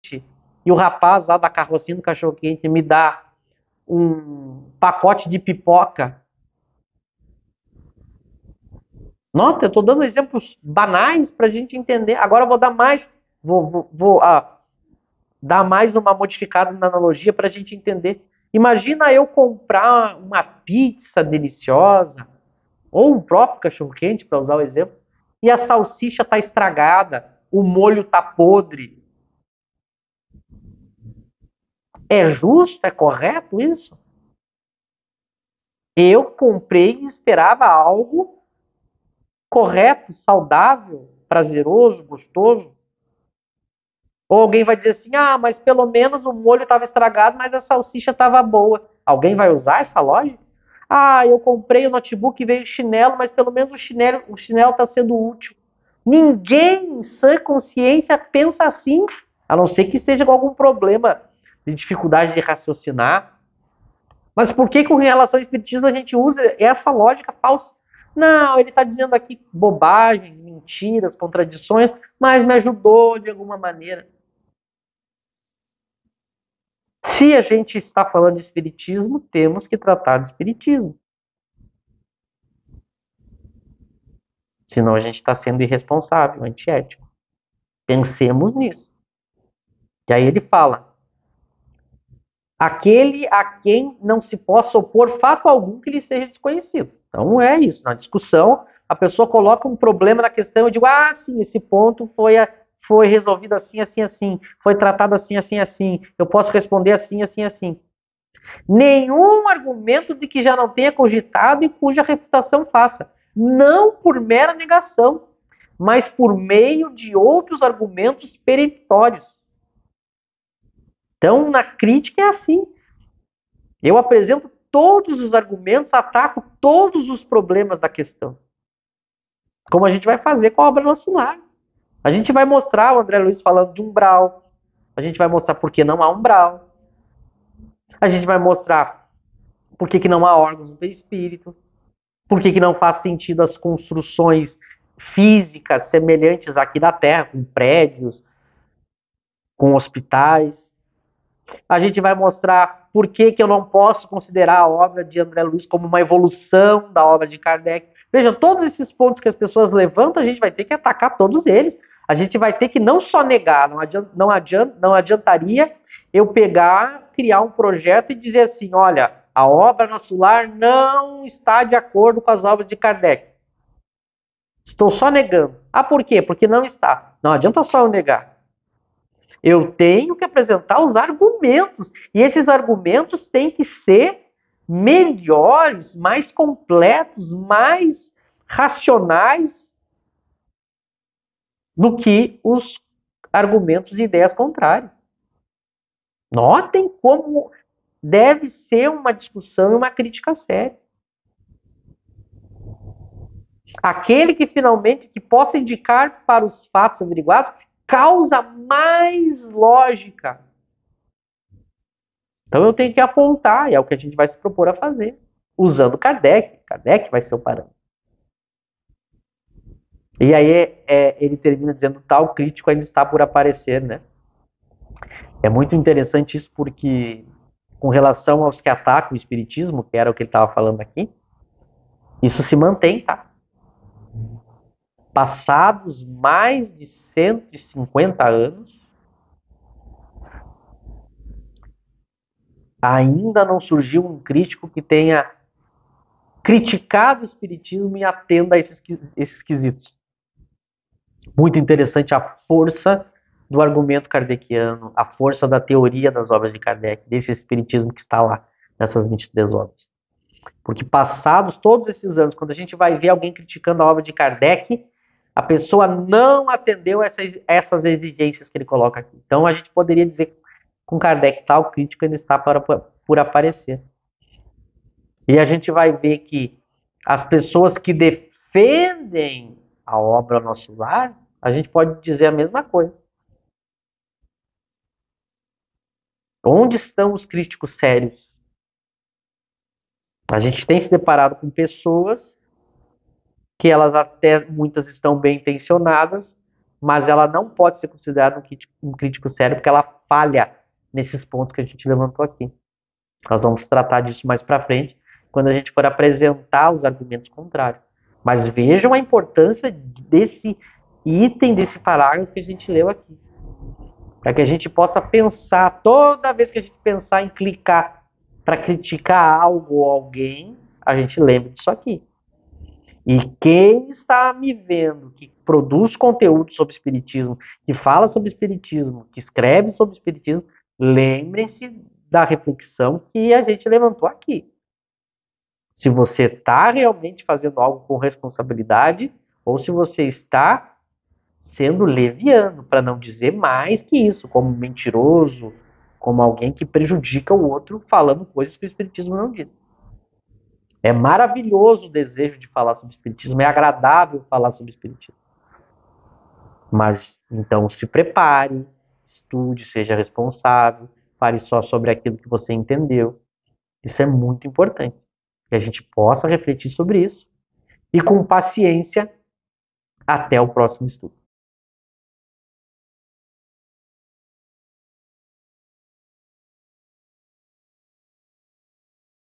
cachorro-quente e o rapaz lá da carrocinha do cachorro-quente me dá um pacote de pipoca. Nota, eu estou dando exemplos banais para a gente entender. Agora eu vou dar mais, vou dar mais uma modificada na analogia para a gente entender. Imagina eu comprar uma pizza deliciosa, ou um próprio cachorro-quente, para usar o exemplo, e a salsicha está estragada, o molho está podre. É justo? É correto isso? Eu comprei e esperava algo correto, saudável, prazeroso, gostoso. Ou alguém vai dizer assim, ah, mas pelo menos o molho estava estragado, mas a salsicha estava boa. Alguém vai usar essa lógica? Ah, eu comprei o notebook e veio chinelo, mas pelo menos o chinelo está sendo útil. Ninguém em sã consciência pensa assim, a não ser que esteja com algum problema de dificuldade de raciocinar. Mas por que com relação ao espiritismo a gente usa essa lógica falsa? Não, ele está dizendo aqui bobagens, mentiras, contradições, mas me ajudou de alguma maneira. Se a gente está falando de espiritismo, temos que tratar de espiritismo. Senão a gente está sendo irresponsável, antiético. Pensemos nisso. E aí ele fala: aquele a quem não se possa opor fato algum que lhe seja desconhecido. Então é isso. Na discussão, a pessoa coloca um problema na questão, eu digo, ah, sim, esse ponto foi resolvido assim, assim, assim, foi tratado assim, assim, assim, eu posso responder assim, assim, assim. Nenhum argumento de que já não tenha cogitado e cuja refutação faça, não por mera negação, mas por meio de outros argumentos peremptórios. Então, na crítica é assim. Eu apresento todos os argumentos, ataco todos os problemas da questão. Como a gente vai fazer com a obra Nosso Lar. A gente vai mostrar o André Luiz falando de umbral. A gente vai mostrar por que não há umbral. A gente vai mostrar por que não há órgãos do perispírito. Por que não faz sentido as construções físicas semelhantes aqui da Terra, com prédios, com hospitais. A gente vai mostrar por que eu não posso considerar a obra de André Luiz como uma evolução da obra de Kardec. Veja, todos esses pontos que as pessoas levantam, a gente vai ter que atacar todos eles. A gente vai ter que não só negar, não adiantaria eu pegar, criar um projeto e dizer assim, olha, a obra Nosso Lar não está de acordo com as obras de Kardec. Estou só negando. Ah, por quê? Porque não está. Não adianta só eu negar. Eu tenho que apresentar os argumentos. E esses argumentos têm que ser melhores, mais completos, mais racionais do que os argumentos e ideias contrárias. Notem como deve ser uma discussão e uma crítica séria. Aquele que finalmente que possa indicar para os fatos averiguados causa mais lógica. Então eu tenho que apontar, e é o que a gente vai se propor a fazer, usando Kardec. Kardec vai ser o parâmetro. E aí ele termina dizendo, tal crítico ainda está por aparecer, né? É muito interessante isso porque, com relação aos que atacam o espiritismo, que era o que ele estava falando aqui, isso se mantém, tá? Passados mais de 150 anos, ainda não surgiu um crítico que tenha criticado o espiritismo e atenda a esses quesitos. Muito interessante a força do argumento kardeciano, a força da teoria das obras de Kardec, desse espiritismo que está lá, nessas 23 obras. Porque passados todos esses anos, quando a gente vai ver alguém criticando a obra de Kardec, a pessoa não atendeu essas exigências que ele coloca aqui. Então a gente poderia dizer com Kardec, tal crítico ainda está por aparecer. E a gente vai ver que as pessoas que defendem a obra Nosso Lar, a gente pode dizer a mesma coisa. Onde estão os críticos sérios? A gente tem se deparado com pessoas que elas até muitas estão bem intencionadas, mas ela não pode ser considerada um crítico sério porque ela falha nesses pontos que a gente levantou aqui. Nós vamos tratar disso mais para frente, quando a gente for apresentar os argumentos contrários. Mas vejam a importância desse item, desse parágrafo que a gente leu aqui. Para que a gente possa pensar, toda vez que a gente pensar em clicar para criticar algo ou alguém, a gente lembre disso aqui. E quem está me vendo, que produz conteúdo sobre espiritismo, que fala sobre espiritismo, que escreve sobre espiritismo, lembrem-se da reflexão que a gente levantou aqui. Se você está realmente fazendo algo com responsabilidade ou se você está sendo leviano, para não dizer mais que isso, como mentiroso, como alguém que prejudica o outro falando coisas que o espiritismo não diz. É maravilhoso o desejo de falar sobre espiritismo, é agradável falar sobre espiritismo. Mas então se prepare, estude, seja responsável, fale só sobre aquilo que você entendeu. Isso é muito importante. Que a gente possa refletir sobre isso e com paciência até o próximo estudo.